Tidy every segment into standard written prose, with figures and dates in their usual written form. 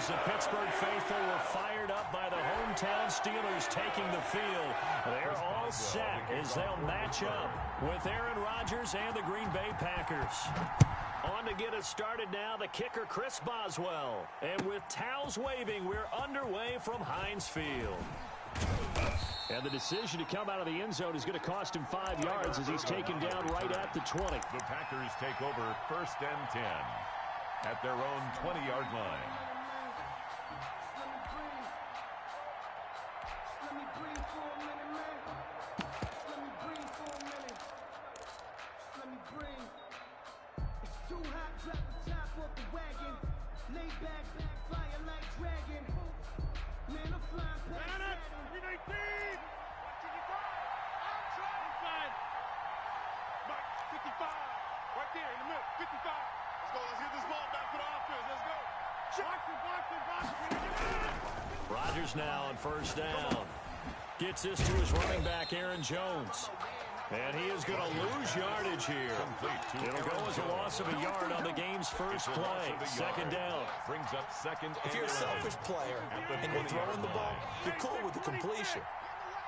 as the Pittsburgh faithful were fired up by the hometown Steelers taking the field. They're all set as they'll match up with Aaron Rodgers and the Green Bay Packers. On to get us started now, the kicker, Chris Boswell. And with towels waving, we're underway from Heinz Field. And the decision to come out of the end zone is going to cost him 5 yards as he's taken down right at the 20. The Packers take over 1st and 10 at their own 20-yard line. Rodgers now on 1st down. Gets this to his running back, Aaron Jones. And he is going to lose yardage here. It'll go as a loss of a yard on the game's first play. 2nd down. Brings up 2nd. If you're a selfish player and you're throwing the ball, you're cool with the completion.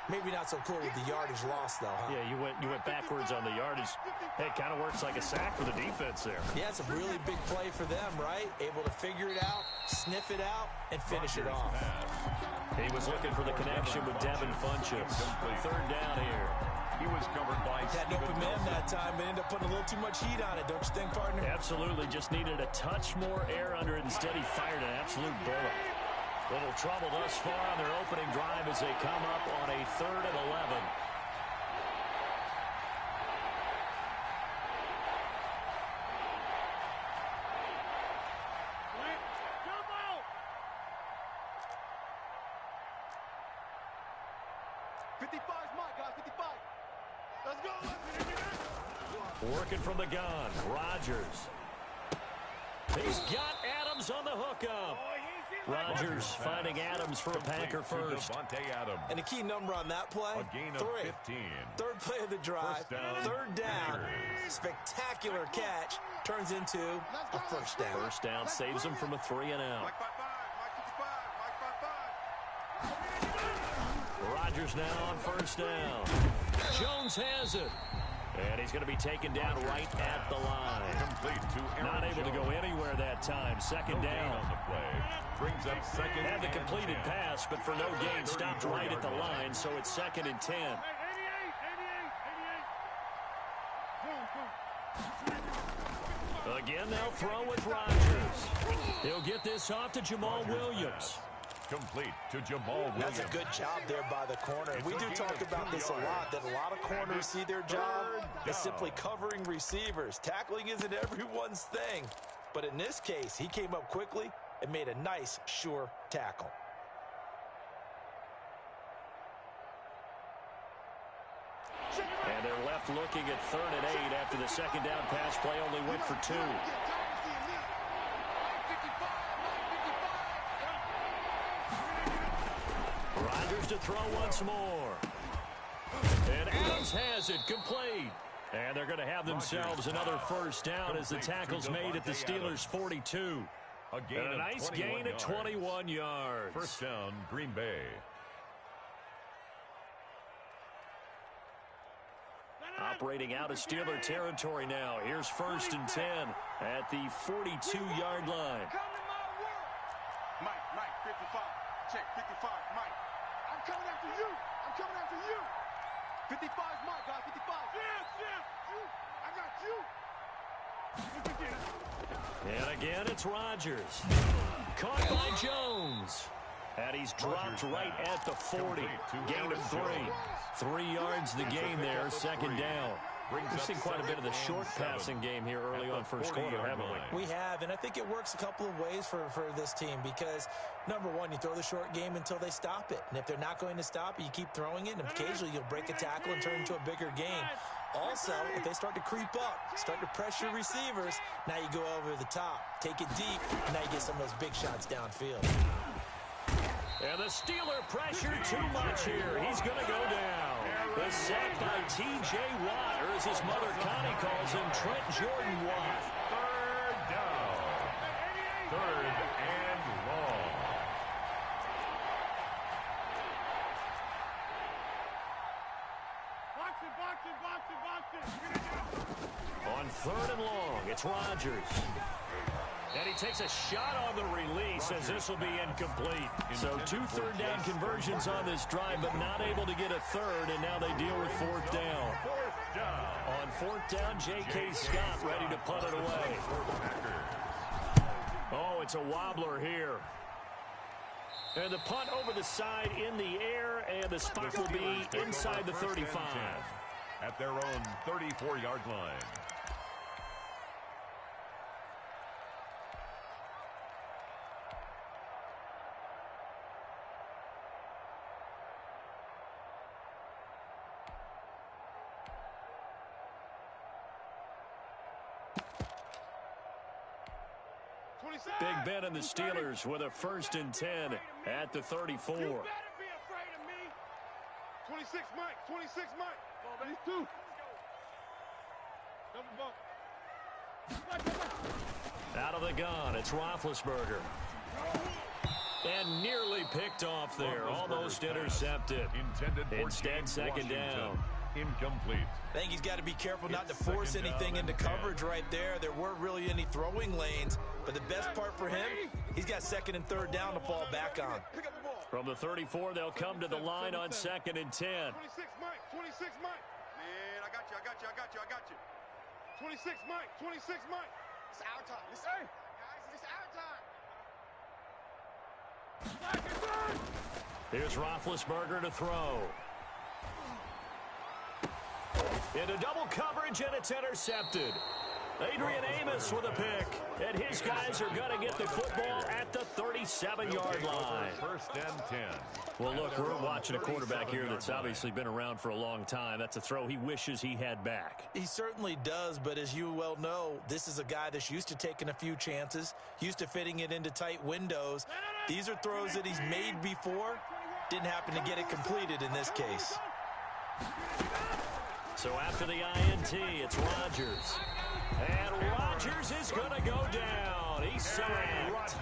Maybe not so cool with the yardage loss, though, huh? Yeah, you went backwards on the yardage. Hey, it kind of works like a sack for the defense there. Yeah, it's a really big play for them, right? Able to figure it out, sniff it out, and finish it off. He was looking for the connection with Devin Funchess. 3rd down here. He was covered by had an open man that time, but ended up putting a little too much heat on it, don't you think, partner? Absolutely. Just needed a touch more air under it. Instead, he fired an absolute bullet. Little trouble thus far on their opening drive as they come up on a 3rd and 11. Working from the gun, Rodgers. He's got Adams on the hookup. Rodgers finding Adams for a Packer first. And the key number on that play, a gain of 3. 15. 3rd play of the drive, 3rd down. Spectacular catch turns into a 1st down. 1st down saves him from a 3 and out. Rodgers now on 1st down. Jones has it. And he's going to be taken down right at the line. Complete to Aaron Not able to go anywhere that time. 2nd down. On the play. Brings up 2nd. Had the completed pass, but for no gain, stopped right at the line, so it's 2nd and 10. Again, they'll throw with Rodgers. He'll get this off to Jamal Williams. Complete to Jamal Williams. That's a good job there by the corner. We do talk about this a lot, that a lot of corners see their job as simply covering receivers. Tackling isn't everyone's thing. But in this case, he came up quickly and made a nice, sure tackle. And they're left looking at 3rd and 8 after the 2nd down pass play only went for 2. Rodgers to throw once more. And Adams has it complete. And they're going to have themselves another 1st down as the tackle's made at the Steelers' 42. And a nice gain of 21 yards. 1st down, Green Bay. Operating out of Steeler territory now. Here's 1st and 10 at the 42-yard line. Mike, 55. Check, 55, Mike. I'm coming after you. I'm coming after you. 55 is Mike, guys, 55. Yes, you. I got you. And again, it's Rodgers. Caught by Jones. And he's dropped right at the 40. Gain of 3. 3 yards the gain there, 2nd down. We've seen quite a bit of the short passing game here early on 1st quarter, haven't we? We have, and I think it works a couple of ways for this team because, number one, you throw the short game until they stop it. And if they're not going to stop it, you keep throwing it, and occasionally you'll break a tackle and turn it into a bigger game. Also, if they start to creep up, start to pressure receivers, now you go over the top, take it deep, and now you get some of those big shots downfield. And the Steeler pressure too much here. He's going to go down. The sack by T.J. Watt, or as his mother Connie calls him, Trent Jordan Watt. 3rd down. 3rd and long. On 3rd and long, it's Rodgers. And he takes a shot on the release as this will be incomplete. So 2 third-down conversions on this drive, but not able to get a third, and now they deal with 4th down. On 4th down, J.K. Scott ready to punt it away. Oh, it's a wobbler here. And the punt over the side in the air, and the spot will be inside the 35. At their own 34-yard line. Big Ben and the Steelers with a 1st and 10 at the 34. You better be afraid of me. 26 Mike, 26 Mike. These 2. Double bump. Out of the gun, it's Roethlisberger. And nearly picked off there, almost intercepted. Instead, 2nd down. Incomplete. I think he's got to be careful not to force anything into coverage right there. There weren't really any throwing lanes, but the best part for him, he's got 2nd and 3rd down to fall back on. From the 34, they'll come to the line on 2nd and 10. 26 Mike, 26 Mike. Man, I got you. 26 Mike, 26 Mike. It's our time. Listen, guys, it's our time. Here's Roethlisberger to throw. Into double coverage, and it's intercepted. Adrian Amos with a pick, and his guys are going to get the football at the 37-yard line. 1st and 10. Well, look, we're watching a quarterback here that's obviously been around for a long time. That's a throw he wishes he had back. He certainly does, but as you well know, this is a guy that's used to taking a few chances, used to fitting it into tight windows. These are throws that he's made before. Didn't happen to get it completed in this case. So after the INT, it's Rodgers. And Rodgers is going to go down. He's sacked.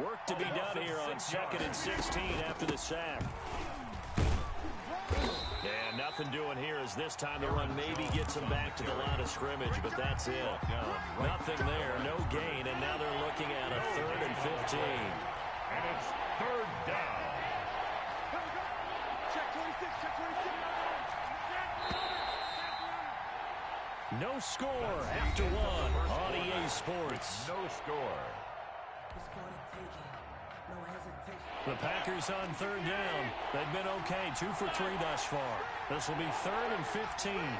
Work to be done here on 2nd and 16 after the sack. And nothing doing here as this time the run maybe gets him back to the line of scrimmage, but that's it. Nothing there, no gain, and now they're looking at a 3rd and 15. And it's 3rd down. Check 26, check 26. No score after 1 on EA Sports. No score. The Packers on 3rd down. They've been okay, 2 for 3 thus far. This will be 3rd and 15.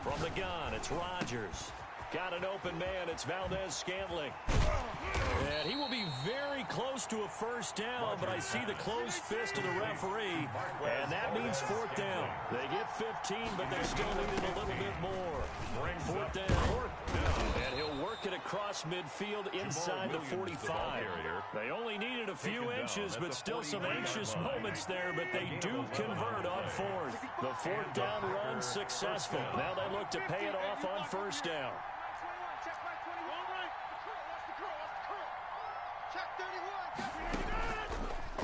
From the gun, it's Rodgers. Got an open man, it's Valdez-Scantling. And he will be very close to a 1st down, but I see the closed fist of the referee, and that means 4th down. They get 15, but they're still needing a little bit more. 4th down. And he'll work it across midfield inside the 45. They only needed a few inches, but still some anxious moments there, but they do convert on 4th. The 4th down run successful. Now they look to pay it off on 1st down.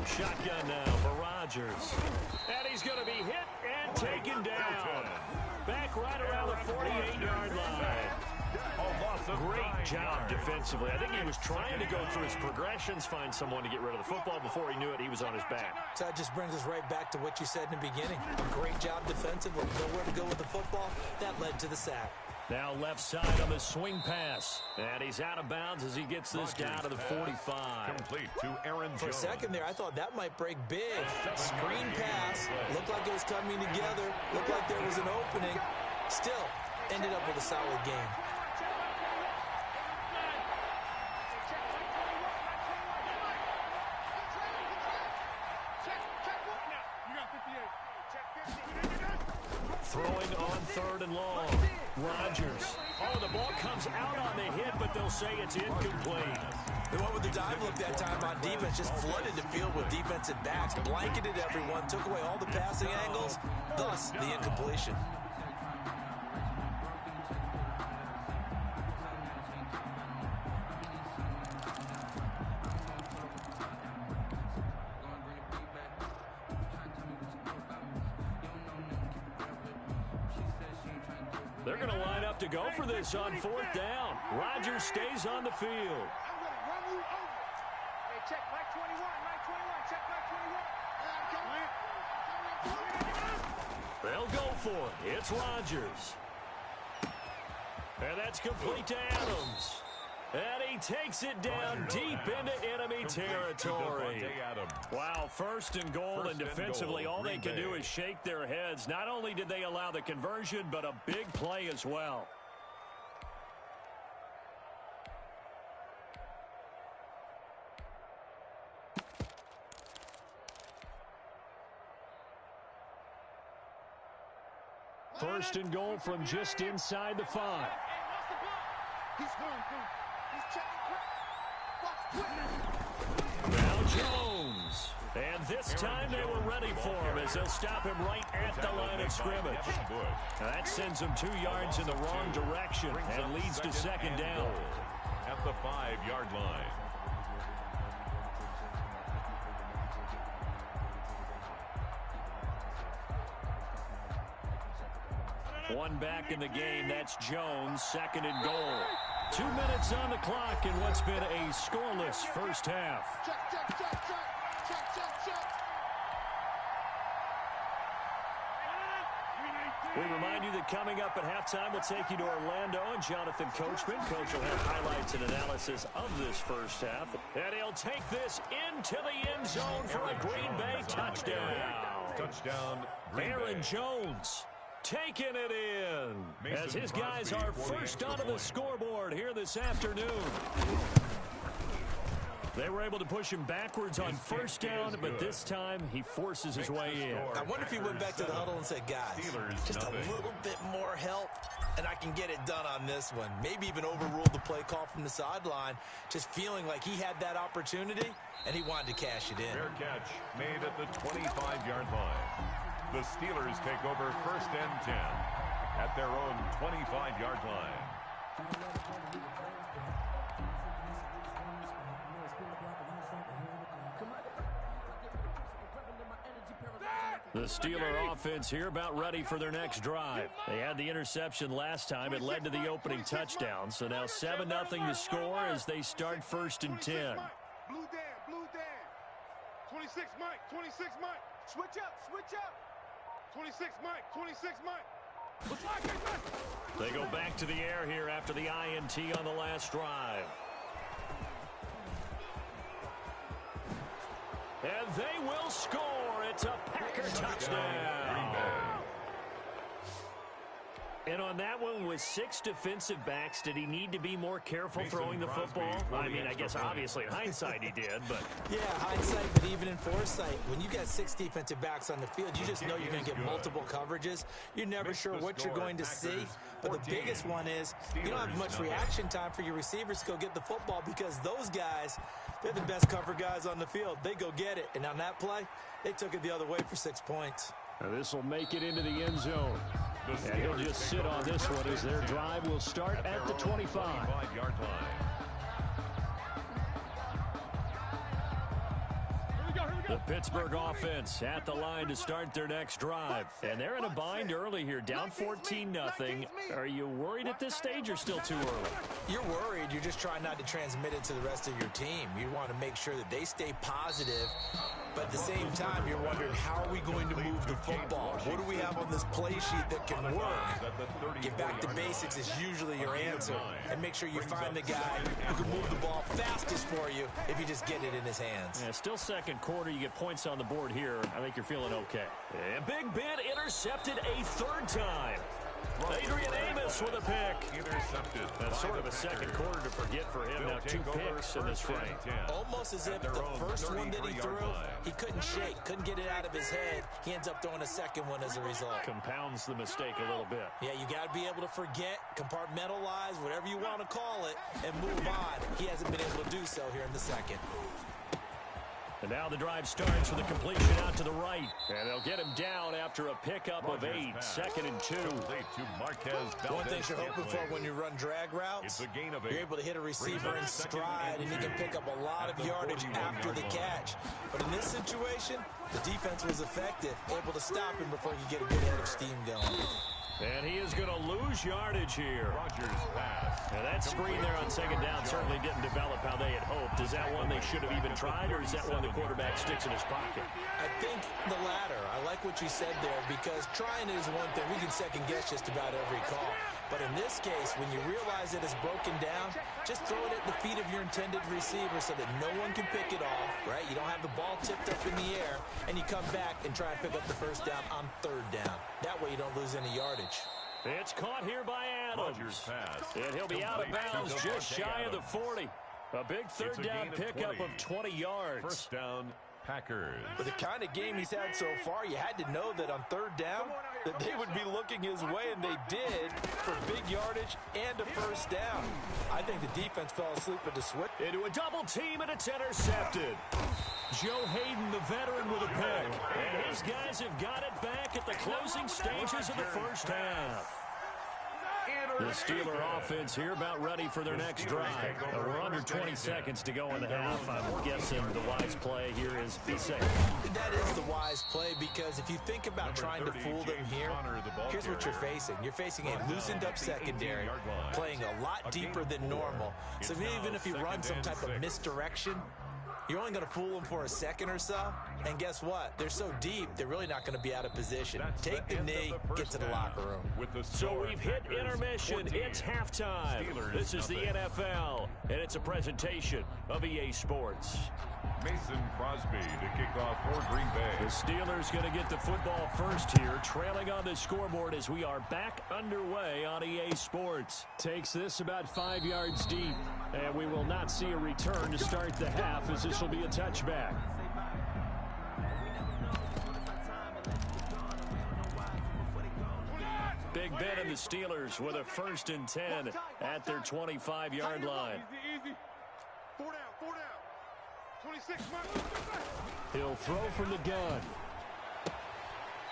Shotgun now for Rodgers. And he's going to be hit and taken down. Back right around the 48-yard line. Great job defensively. I think he was trying to go through his progressions, find someone to get rid of the football. Before he knew it, he was on his back. So that just brings us right back to what you said in the beginning. Great job defensively. Nowhere to go with the football. That led to the sack. Now left side on the swing pass. And he's out of bounds as he gets this down to the 45. Complete to Aaron Jones. For a second there, I thought that might break big. Screen pass. Looked like it was coming together. Looked like there was an opening. Still, ended up with a solid game. Throwing on 3rd and long. Rodgers. Oh, the ball comes out on the hit, but they'll say it's incomplete. They went with the dive look that time on defense, just flooded the field with defensive backs, blanketed everyone, took away all the passing angles, thus the incompletion. They're going to line up to go for this on 4th down. Rodgers stays on the field. I'm going to run you over. Hey, check Mike 21. Mike 21. Check Mike 21. They'll go for it. It's Rodgers. And that's complete to Adams. And he takes it down deep into enemy territory. Wow, 1st and goal, and defensively all they can do is shake their heads. Not only did they allow the conversion, but a big play as well. First and goal from just inside the 5. He's going through. He's checking quick. Now Jones. And this time they were ready for him as they'll stop him right at the line of scrimmage. Now that sends him 2 yards in the wrong direction and leads to 2nd down. At the 5-yard line. One back in the game. That's Jones. 2nd and goal. 2 minutes on the clock in what's been a scoreless first half. Check, check, check, check. Check, check, check. We remind you that coming up at halftime, we'll take you to Orlando and Jonathan Coachman. Coach will have highlights and analysis of this first half. And he'll take this into the end zone for a Green Bay touchdown. Touchdown, Green Aaron Bay. Jones taking it in as his guys are first onto the scoreboard here this afternoon. They were able to push him backwards on 1st down, but this time he forces his way in. I wonder if he went back to the huddle and said, guys, just a little bit more help, and I can get it done on this one. Maybe even overruled the play call from the sideline, just feeling like he had that opportunity, and he wanted to cash it in. Fair catch made at the 25-yard line. The Steelers take over 1st and 10 at their own 25-yard line. The Steeler offense here about ready for their next drive. They had the interception last time. It led to the opening touchdown. So now 7-0 to score as they start 1st and 10. Blue Dan, blue Dan. 26 Mike, 26 Mike. Switch up, switch up. 26 Mike, 26 Mike. They go back to the air here after the INT on the last drive. And they will score. It's a Packer touchdown. And on that one, with 6 defensive backs, did he need to be more careful throwing the football? I mean, I guess obviously in hindsight he did, but... Yeah, hindsight, but even in foresight, when you got 6 defensive backs on the field, you just know you're going to get multiple coverages. You're never sure what you're going to see. But the biggest one is you don't have much reaction time for your receivers to go get the football because those guys, they're the best cover guys on the field. They go get it. And on that play, they took it the other way for 6 points. Now this will make it into the end zone. And he'll just sit on this one as their drive will start at the 25-yard line. The Pittsburgh offense at the line to start their next drive. And they're in a bind early here, down 14-0. Are you worried at this stage or still too early? You're worried. You're just trying not to transmit it to the rest of your team. You want to make sure that they stay positive. But at the same time, you're wondering, how are we going to move the football? What do we have on this play sheet that can work? Get back to basics is usually your answer. And make sure you find the guy who can move the ball fastest for you if you just get it in his hands. Yeah, still 2nd quarter. You get points on the board here. I think you're feeling okay. And Big Ben intercepted a 3rd time. Adrian Amos with a pick. Intercepted. That's sort of a 2nd quarter to forget for him. Now 2 picks in this frame. Almost as if the first one that he threw, he couldn't shake, couldn't get it out of his head. He ends up throwing a 2nd one as a result. Compounds the mistake a little bit. Yeah, you got to be able to forget, compartmentalize, whatever you want to call it, and move on. He hasn't been able to do so here in the 2nd. And now the drive starts with a completion out to the right. And they'll get him down after a pickup of 8. 2nd and 2. One thing you're hoping for when you run drag routes, you're able to hit a receiver in stride, and he can pick up a lot of yardage after the catch. But in this situation, the defense was effective, able to stop him before you get a good head of steam going. And he is going to lose yardage here. Rodgers pass. Now that screen there on second down certainly didn't develop how they had hoped. Is that one they should have even tried, or is that one the quarterback sticks in his pocket? I think the latter. I like what you said there, because trying is one thing. We can second guess just about every call. But in this case, when you realize it is broken down, just throw it at the feet of your intended receiver so that no one can pick it off, right? You don't have the ball tipped up in the air, and you come back and try and pick up the first down on third down. That way you don't lose any yardage. It's caught here by Adams. And he'll be out of bounds just shy of the 40. A big third down pickup of 20 yards. First down, Packers. With the kind of game he's had so far, you had to know that on third down that they would be looking his way, and they did, for big yardage and a first down. I think the defense fell asleep at the switch. Into a double team, and it's intercepted. Joe Hayden, the veteran, with a pick. And his guys have got it back at the closing stages of the first half. The Steeler offense here about ready for their next drive. We're under 20 seconds to go in the half. I'm guessing the wise play here is be safe. That is the wise play, because if you think about trying to fool them here, here's what you're facing. You're facing a loosened up secondary, playing a lot deeper than normal. So even if you run some type of misdirection, you're only going to fool them for a second or so. And guess what? They're so deep, they're really not going to be out of position. Take the knee, get to the locker room. So we've hit intermission. It's halftime. This is the NFL, and it's a presentation of EA Sports. Mason Crosby to kick off for Green Bay. The Steelers going to get the football first here, trailing on the scoreboard as we are back underway on EA Sports. Takes this about 5 yards deep, and we will not see a return to start the half, as this will be a touchback. Big Ben and the Steelers with a 1st and 10 at their 25-yard line. Easy. 4 down, 4 down. 26, He'll throw from the gun.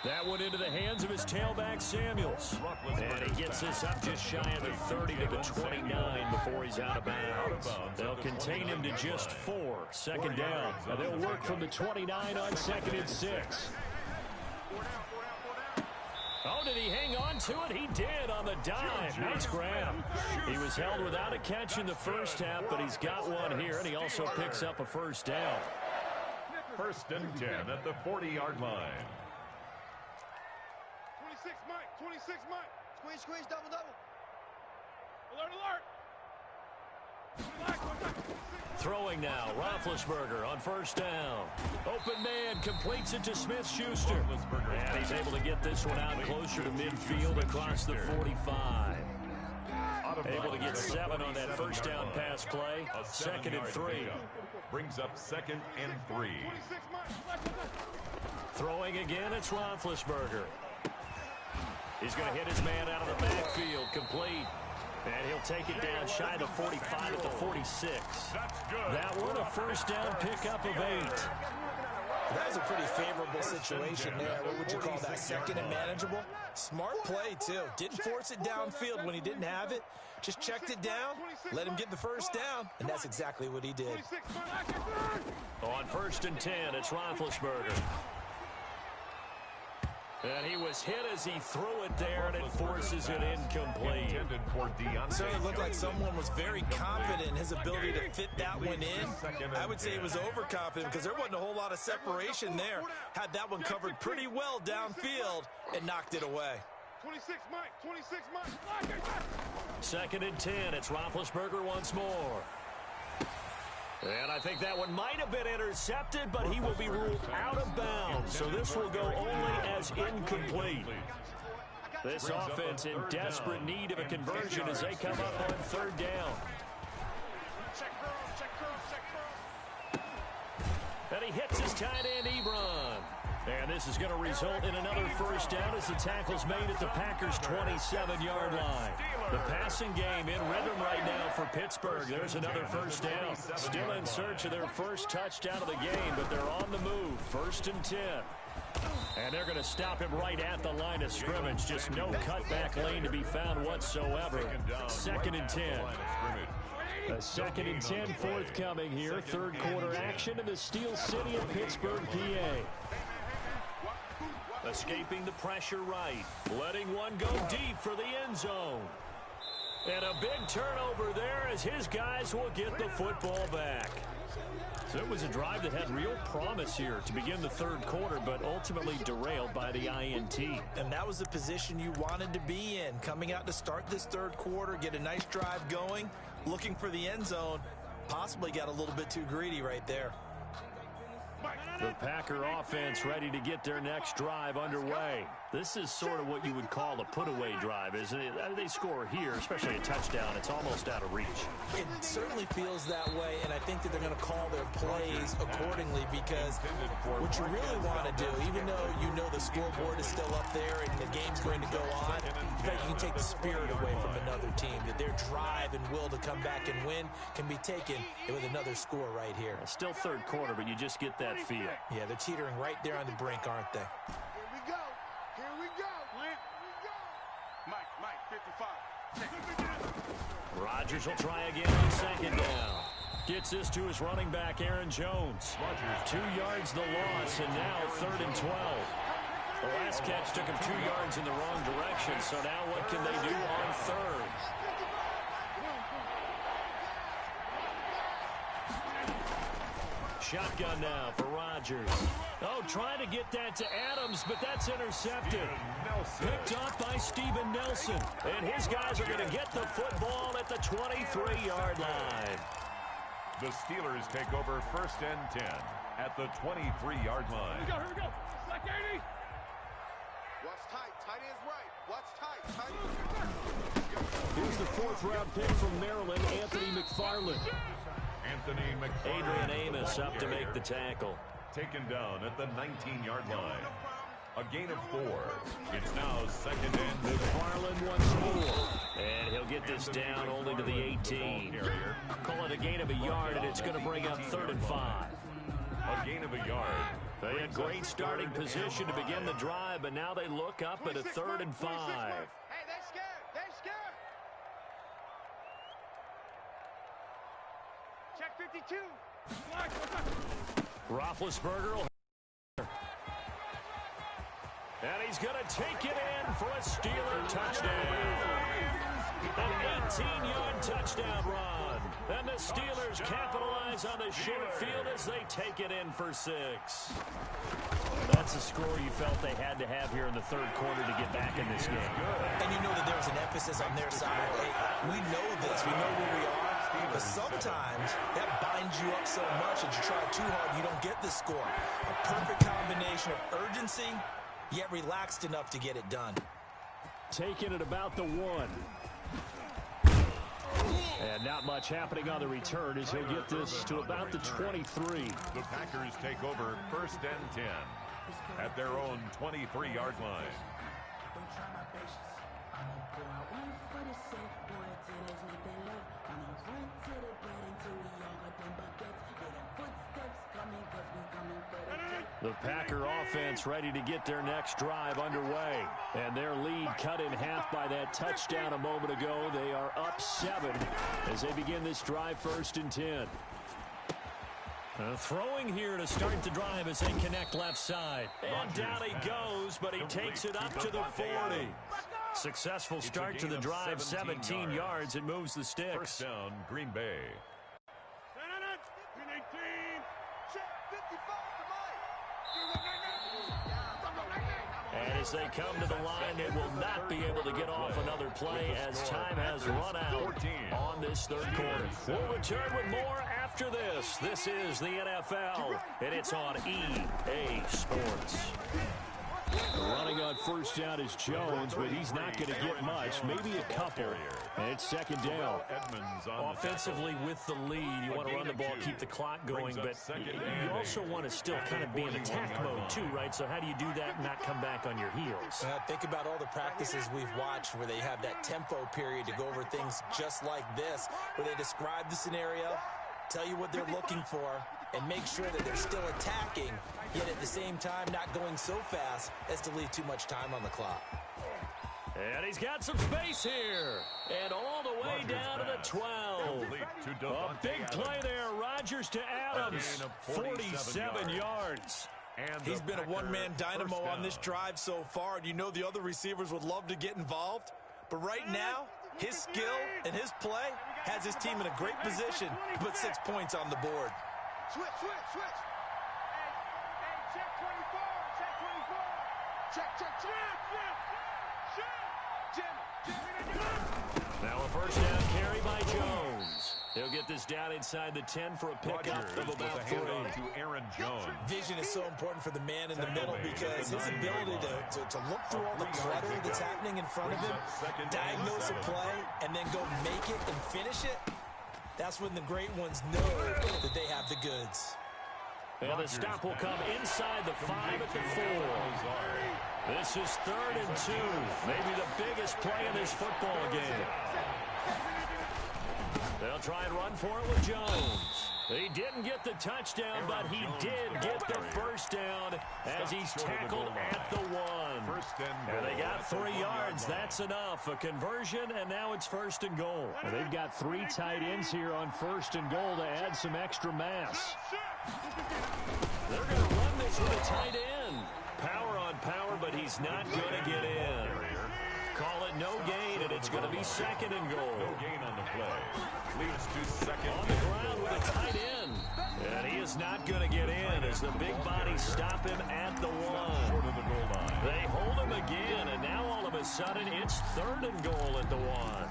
That went into the hands of his tailback, Samuels. And he gets this up just shy of the 30 to the 29 before he's out of bounds. They'll contain him to just 4. Second down. And they'll work from the 29 on 2nd and 6. Oh, did he hang on to it? He did on the dive. Nice grab. He was held without a catch in the first half, but he's got one here, and he also picks up a first down. 1st and 10 at the 40-yard line. 26, Mike. 26, Mike. Squeeze, double. Alert, alert. Throwing now, Roethlisberger on 1st down. Open man completes it to Smith-Schuster. And he's able to get this one out closer to midfield across the 45. Able to get 7 on that 1st down pass play. 2nd and 3. Brings up 2nd and 3. Throwing again, it's Roethlisberger. He's going to hit his man out of the backfield, complete. And he'll take it down shy of the 45 at the 46. That one, a 1st down pickup of 8. That was a pretty favorable situation there. What would you call that? 2nd and manageable? Smart play, too. Didn't force it downfield when he didn't have it. Just checked it down, let him get the 1st down, and that's exactly what he did. On 1st and 10, it's Roethlisberger. And he was hit as he threw it there, and it forces it incomplete. So it looked like someone was very confident in his ability to fit that one in. I would say he was overconfident because there wasn't a whole lot of separation there. Had that one covered pretty well downfield and knocked it away. 26, Mike. 2nd and 10. It's Roethlisberger once more. And I think that one might have been intercepted, but he will be ruled out of bounds. So this will go only as incomplete. This offense in desperate need of a conversion as they come up on 3rd down. And he hits his tight end, Ebron. And this is going to result in another 1st down as the tackle's made at the Packers' 27-yard line. The passing game in rhythm right now for Pittsburgh. There's another 1st down. Still in search of their first touchdown of the game, but they're on the move. 1st and 10. And they're going to stop him right at the line of scrimmage. Just no cutback lane to be found whatsoever. 2nd and 10. A 2nd and 10 forthcoming here. 3rd quarter action in the Steel City of Pittsburgh, PA. Escaping the pressure right. Letting one go deep for the end zone. And a big turnover there as his guys will get the football back. So it was a drive that had real promise here to begin the third quarter, but ultimately derailed by the INT. And that was the position you wanted to be in. Coming out to start this third quarter, get a nice drive going, looking for the end zone. Possibly got a little bit too greedy right there. The Packer offense ready to get their next drive underway. This is sort of what you would call a put-away drive, isn't it? They score here, especially a touchdown. It's almost out of reach. It certainly feels that way, and I think that they're going to call their plays accordingly because what you really want to do, even though you know the scoreboard is still up there and the game's going to go on, in fact, you can take the spirit away from another team, that their drive and will to come back and win can be taken with another score right here. Still third quarter, but you just get that feel. Yeah, they're teetering right there on the brink, aren't they? Here we go. Here we go. Here we go. Mike, 55. Rodgers will try again on second down. Gets this to his running back, Aaron Jones. 2 yards the loss, and now 3rd and 12. The last catch took him 2 yards in the wrong direction, so now what can they do on third? Shotgun now for Rodgers. Oh, trying to get that to Adams, but that's intercepted. Picked off by Steven Nelson. And his guys are going to get the football at the 23-yard line. The Steelers take over 1st and 10 at the 23-yard line. Here we go. Black 80. Watch tight. Tight ends right. Watch tight. Tight ends. Here's the 4th-round pick from Maryland, Anthony McFarland. Anthony McFarland. Adrian Amos up to make the tackle. Taken down at the 19-yard line. A gain of 4. It's now 2nd and McFarland once more. And he'll get this down only to the 18. Call it a gain of a yard, and it's going to bring up 3rd and 5. A gain of a yard. They had great starting position to begin the drive, but now they look up at a 3rd and 5. Hey, they're scared. They're scared. Check 52. Roethlisberger will. And he's going to take it in for a Steeler touchdown. An 18-yard touchdown run. And the Steelers capitalize on the short field as they take it in for 6. That's a score you felt they had to have here in the third quarter to get back in this game. And you know that there was an emphasis on their side. Hey, we know this. We know where we are. But sometimes that binds you up so much that you try too hard, you don't get the score. A perfect combination of urgency, yet relaxed enough to get it done. Taking it about the 1. And not much happening on the return as he'll get this to about the 23. The Packers take over 1st and 10 at their own 23-yard line. The Packer offense ready to get their next drive underway. And their lead cut in half by that touchdown a moment ago. They are up 7 as they begin this drive 1st and 10. Throwing here to start the drive as they connect left side. And down he goes, but he takes it up to the 40. Successful start to the drive, 17 yards. It moves the sticks. 1st down, Green Bay. And as they come to the line, they will not be able to get off another play as time has run out on this third quarter. We'll return with more after this. This is the NFL, and it's on EA Sports. Running on 1st down is Jones, but he's not going to get much, maybe a couple. And it's 2nd down. Offensively with the lead, you want to run the ball, keep the clock going, but you also want to still kind of be in attack mode too, right? So how do you do that and not come back on your heels? Think about all the practices we've watched where they have that tempo period to go over things just like this, where they describe the scenario, tell you what they're looking for, and make sure that they're still attacking, yet at the same time not going so fast as to leave too much time on the clock. And he's got some space here. And all the way down to the 12. A big play there. Rodgers to Adams. 47 yards. And He's been a one-man dynamo on this drive so far, and you know the other receivers would love to get involved. But right now, his skill and his play has his team in a great position to put 6 points on the board. Switch. Hey, check 24. Check. Now a first down carry by Jones. He'll get this down inside the 10 for a pickup of about 3. To Aaron Jones. Vision is so important for the man in the middle because his ability to look through all the clutter that's happening in front of him, diagnose a play, and then go make it and finish it, that's when the great ones know that they have the goods. And the stop will come inside the 5 at the 4. This is 3rd and 2. Maybe the biggest play in this football game. They'll try and run for it with Jones. He didn't get the touchdown, but he did get the first down as he's tackled at the 1. And they got 3 yards. That's enough. A conversion, and now it's 1st and goal. Well, they've got 3 tight ends here on 1st and goal to add some extra mass. They're going to run this with a tight end. Power on power, but he's not going to get in. Call it no gain, and it's going to be 2nd and goal. No gain on the play. Leads to 2nd. On the ground with a tight end. And he is not going to get in as the big bodies stop him at the 1. Short of the goal line. They hold him again, and now all of a sudden it's 3rd and goal at the 1.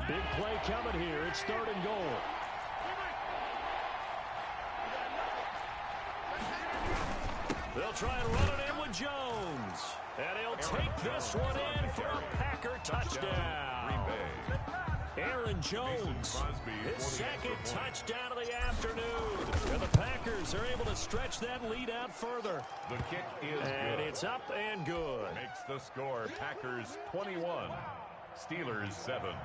Big play coming here. It's 3rd and goal. They'll try and run it in with Jones. And he'll take this one in for a Packer touchdown. Aaron Jones, his 2nd touchdown of the afternoon. And the Packers are able to stretch that lead out further. The kick is and good. It's up and good. Makes the score Packers 21, Steelers 7.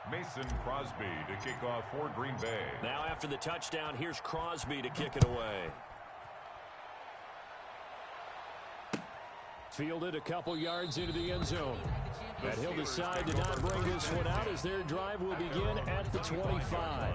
Mason Crosby to kick off for Green Bay. Now after the touchdown, here's Crosby to kick it away. Fielded a couple yards into the end zone. And he'll decide to not bring this one out as their drive will begin at the 25.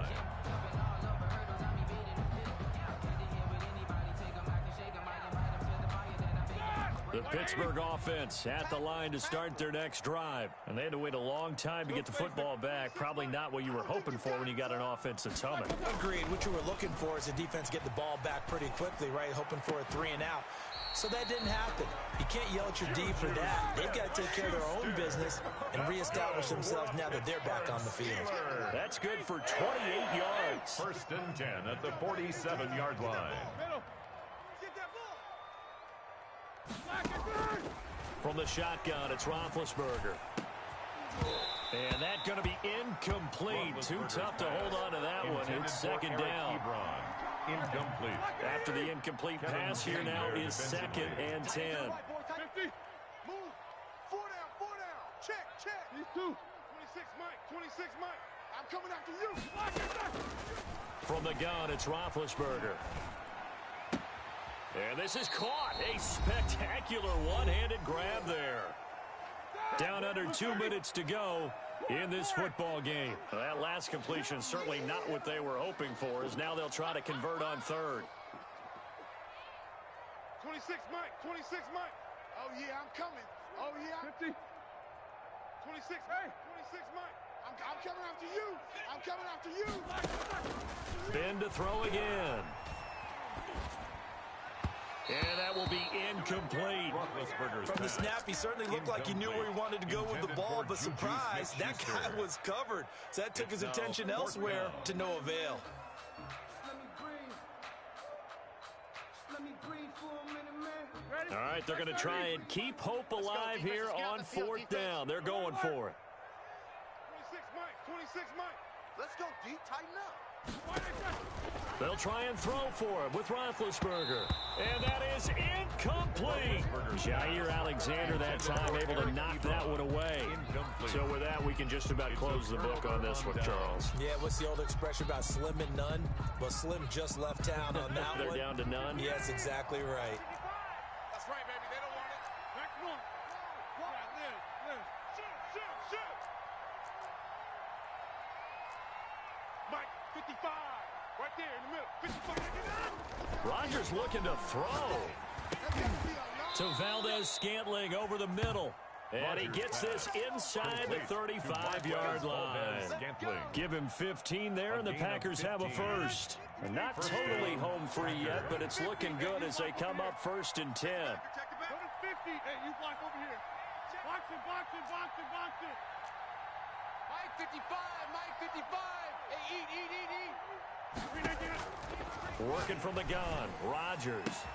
The Pittsburgh offense at the line to start their next drive. And they had to wait a long time to get the football back. Probably not what you were hoping for when you got an offense that's humming. Agreed. What you were looking for is the defense get the ball back pretty quickly, right? Hoping for a 3 and out. So that didn't happen. You can't yell at your D for that. They've got to take care of their own business and reestablish themselves now that they're back on the field. That's good for 28 yards. 1st and 10 at the 47-yard line. From the shotgun, it's Roethlisberger. And that's going to be incomplete. Too tough to hold on to that one. It's 2nd down. Incomplete. After the incomplete pass here now is 2nd and 10. 50. Move. 4 down. Check. These 2. 26 Mike. I'm coming after you. From the gun, it's Roethlisberger. And this is caught. A spectacular one-handed grab there. Down under 2 minutes to go in this football game. That last completion certainly not what they were hoping for, as now they'll try to convert on 3rd. 26 Mike. Oh, yeah, I'm coming. Oh, yeah. 50. 26 Mike. I'm coming after you. Ben to throw again. And that will be incomplete. From the snap, he certainly looked like he knew where he wanted to go with the ball, but surprise, that guy was covered. So that took his attention elsewhere to no avail. All right, they're going to try and keep hope alive here on 4th down. They're going for it. 26 Mike. Let's go, D. Tighten up. They'll try and throw for it with Roethlisberger. And that is incomplete. Jair Alexander that time able to knock that one away. So with that, we can just about close the book on this one, Charles. Yeah, what's the old expression about slim and none? Well, Slim just left town on that They're one. down to none? Yes, exactly right. That's right, baby. They don't want it. Back one. Live. Shoot. Mike, 55. Right there in the middle. 55. Rodgers looking to throw. To Valdez-Scantling over the middle. And he gets this inside the 35-yard line. Give him 15 there, and the Packers have a first. They're not totally home free yet, but it's looking good as they come up 1st and 10. Go to 50. Hey, you block over here. Box it, box it, box it, box it. Mike 55, Mike 55. Hey, eat. Working from the gun, Rodgers.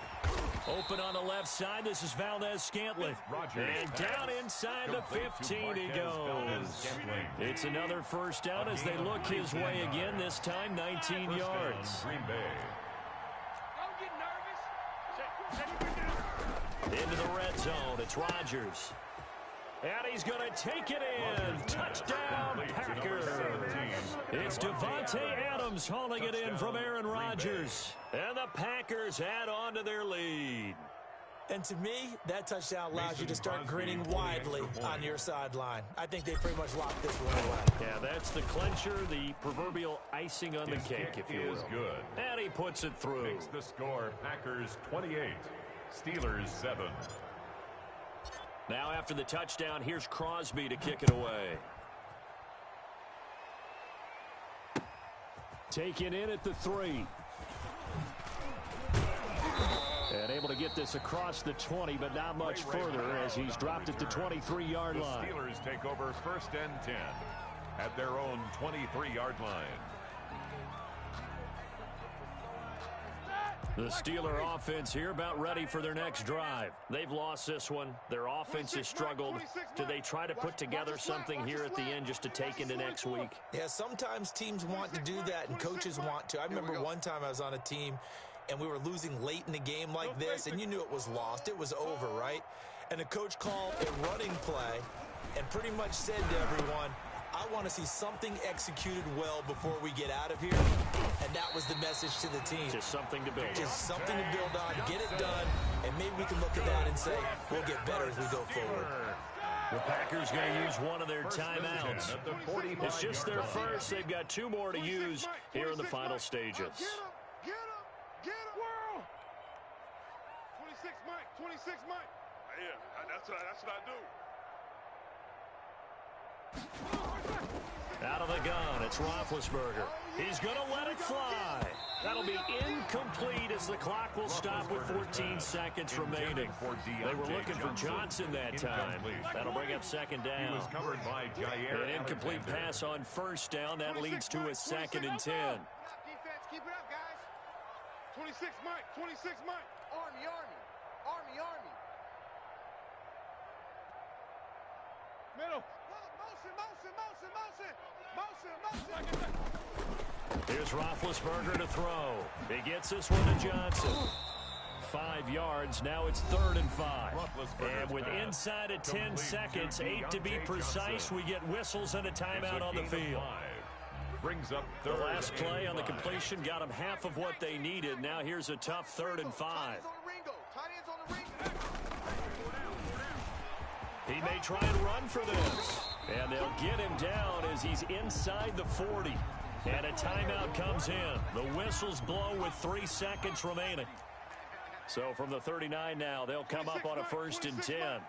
Open on the left side. This is Valdez-Scantling. And down inside the 15 he goes. It's another first down as they look his way again, this time 19 yards. Don't get nervous. Into the red zone. It's Rodgers. And he's going to take it in. Touchdown, Packers. It's Devontae Adams hauling it in from Aaron Rodgers. And the Packers add on to their lead. And to me, that touchdown allows you to start grinning widely on your sideline. I think they pretty much locked this one away. Yeah, that's the clincher, the proverbial icing on the cake, if you will. Good. And he puts it through. Makes the score Packers 28, Steelers 7. Now after the touchdown, here's Crosby to kick it away. Taken in at the 3. And able to get this across the 20, but not much further as he's dropped at the 23-yard line. The Steelers take over 1st and 10 at their own 23-yard line. The Steeler offense here about ready for their next drive. They've lost this one. Their offense has struggled. Do they try to put together something here at the end just to take into next week? Yeah, sometimes teams want to do that and coaches want to. I remember one time I was on a team and we were losing late in the game like this, and you knew it was lost. It was over, right? And the coach called a running play and pretty much said to everyone, I want to see something executed well before we get out of here. And that was the message to the team. Just something to build on. Just something to build on, get it done, and maybe we can look at that and say, we'll get better as we go forward. The Packers going to use one of their timeouts. It's just their first. They've got 2 more to use here in the final stages. Get him. Whirl. 26, Mike. 26, Mike. Yeah, that's what I do. Out of the gun, it's Roethlisberger. He's going to let it fly. That'll be incomplete as the clock will stop with 14 seconds remaining. They were looking for Johnson that time. That'll bring up 2nd down. An incomplete pass on 1st down. That leads to a 2nd and 10. Defense, keep it up, guys. 26, Mike. 26, Mike. Army. Middle. Motion. Here's Roethlisberger to throw. He gets this one to Johnson. 5 yards. Now it's 3rd and 5. And with inside of 10 seconds, 8 to be precise, we get whistles and a timeout on the field. Brings up The last play on the completion got them half of what they needed. Now here's a tough 3rd and 5. Tight ends on the ring. He may try and run for this. And they'll get him down as he's inside the 40. And a timeout comes in. The whistles blow with 3 seconds remaining. So from the 39 now, they'll come up on a 1st and 10. Hey,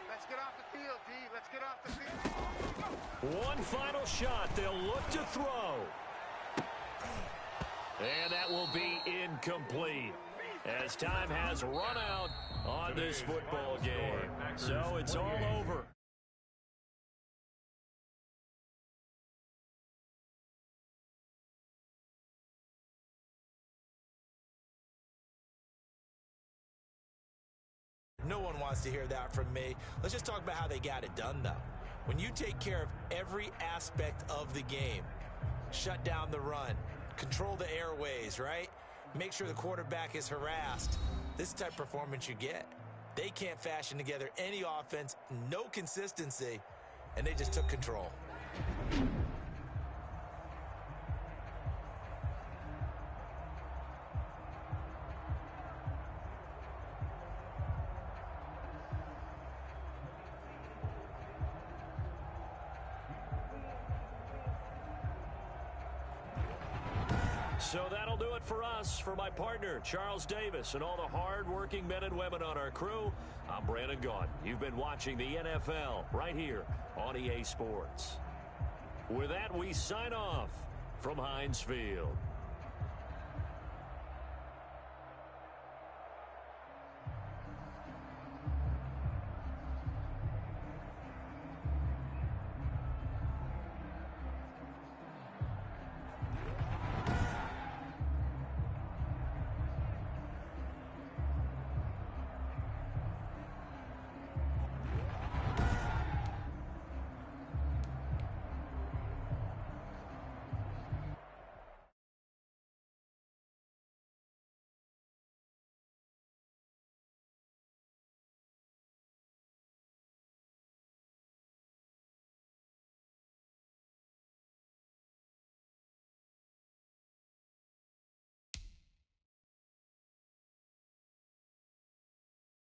let's get off the field, D. Let's get off the field. One final shot. They'll look to throw. And that will be incomplete as time has run out on this football game. So it's all over. No one wants to hear that from me. Let's just talk about how they got it done, though. When you take care of every aspect of the game, shut down the run, control the airways, right? Make sure the quarterback is harassed. This is the type of performance you get. They can't fashion together any offense, no consistency, and they just took control. So that'll do it for us. For my partner, Charles Davis, and all the hard-working men and women on our crew, I'm Brandon Gaudin. You've been watching the NFL right here on EA Sports. With that, we sign off from Heinz Field.